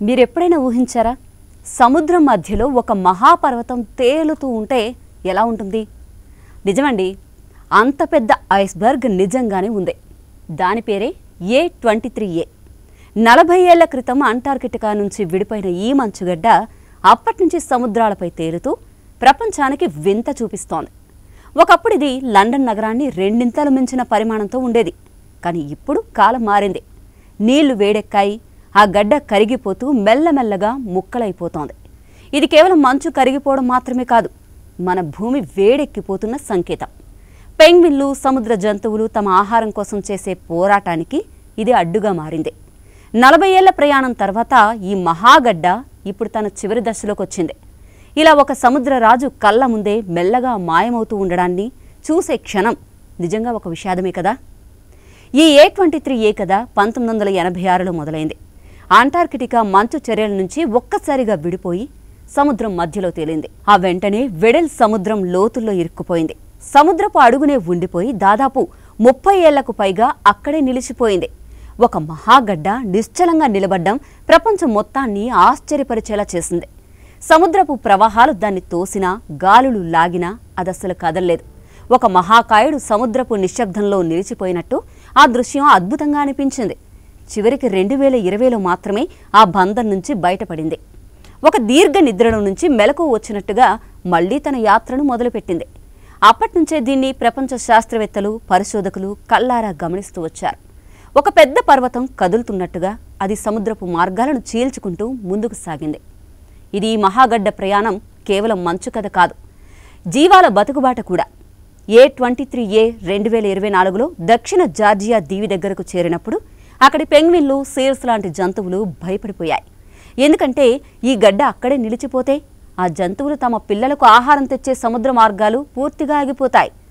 మీరెప్పుడైనా ఊహించారా? సముద్రం మధ్యలో ఒక మహాపర్వతం తేలుతూ ఉంటే ఎలా ఉంటుంది? నిజమండి, అంత పెద్ద ఐస్బర్గ్ నిజంగానే ఉంది. దాని పేరే A23A. 40 ఏళ్ల క్రితం అంటార్కిటికా నుంచి విడిపోయిన ఈ మంచుగడ్డ అప్పటినుంచి సముద్రాలపై తేలుతూ ప్రపంచానికి వింత చూపిస్తోంది. ఒకప్పుడు ఇది లండన్ నగరాన్ని రెండింతలు మించిన పరిమాణంతో ఉండేది. కానీ ఇప్పుడు కాలం మారింది. నీళ్లు వేడెక్కాయి. ఆ గడ్డ కరిగిపోతూ మెల్లమెల్లగా ముక్కలైపోతోంది. ఇది కేవలం మంచు కరిగిపోవడం మాత్రమే కాదు, మన భూమి వేడెక్కిపోతున్న సంకేతం. పెంగ్విన్లు, సముద్ర జంతువులు తమ ఆహారం కోసం చేసే పోరాటానికి ఇది అడ్డుగా మారింది. 40 ఏళ్ల ప్రయాణం తర్వాత ఈ మహాగడ్డ ఇప్పుడు తన చివరి దశలోకి వచ్చింది. ఇలా ఒక సముద్ర రాజు కళ్ళ ముందే మెల్లగా మాయమవుతూ ఉండడాన్ని చూసే క్షణం నిజంగా ఒక విషాదమే కదా. ఈ A23A కథ 1986లో మొదలైంది. అంటార్కిటికా మంచు చర్యల నుంచి ఒక్కసారిగా విడిపోయి సముద్రం మధ్యలో తేలింది. ఆ వెంటనే వెడెల్ సముద్రం లోతుల్లో ఇరుక్కుపోయింది. సముద్రపు అడుగునే ఉండిపోయి దాదాపు 30 ఏళ్లకు పైగా అక్కడే నిలిచిపోయింది. ఒక మహాగడ్డ నిశ్చలంగా నిలబడ్డం ప్రపంచం మొత్తాన్ని ఆశ్చర్యపరిచేలా చేసింది. సముద్రపు ప్రవాహాలు దాన్ని తోసినా, గాలులు లాగినా అదస్సలు కదల్లేదు. ఒక మహాకాయుడు సముద్రపు నిశ్శబ్దంలో నిలిచిపోయినట్టు ఆ దృశ్యం అద్భుతంగా అనిపించింది. చివరికి 2020లో మాత్రమే ఆ బంధం నుంచి బయటపడింది. ఒక దీర్ఘ నిద్రలో నుంచి మెలకువ వచ్చినట్టుగా మళ్లీ తన యాత్రను మొదలుపెట్టింది. అప్పటినుంచే దీన్ని ప్రపంచ శాస్త్రవేత్తలు, పరిశోధకులు కళ్ళారా గమనిస్తూ వచ్చారు. ఒక పెద్ద పర్వతం కదులుతున్నట్టుగా అది సముద్రపు మార్గాలను చీల్చుకుంటూ ముందుకు సాగింది. ఇది ఈ మహాగడ్డ ప్రయాణం కేవలం మంచు కథ కాదు, జీవాల బతుకుబాట కూడా. A23A 2024లో దక్షిణ జార్జియా దీవి దగ్గరకు చేరినప్పుడు అక్కడి పెంగ్విన్లు, సీల్స్ లాంటి జంతువులు భయపడిపోయాయి. ఎందుకంటే ఈ గడ్డ అక్కడే నిలిచిపోతే ఆ జంతువులు తమ పిల్లలకు ఆహారం తెచ్చే సముద్ర మార్గాలు పూర్తిగా ఆగిపోతాయి.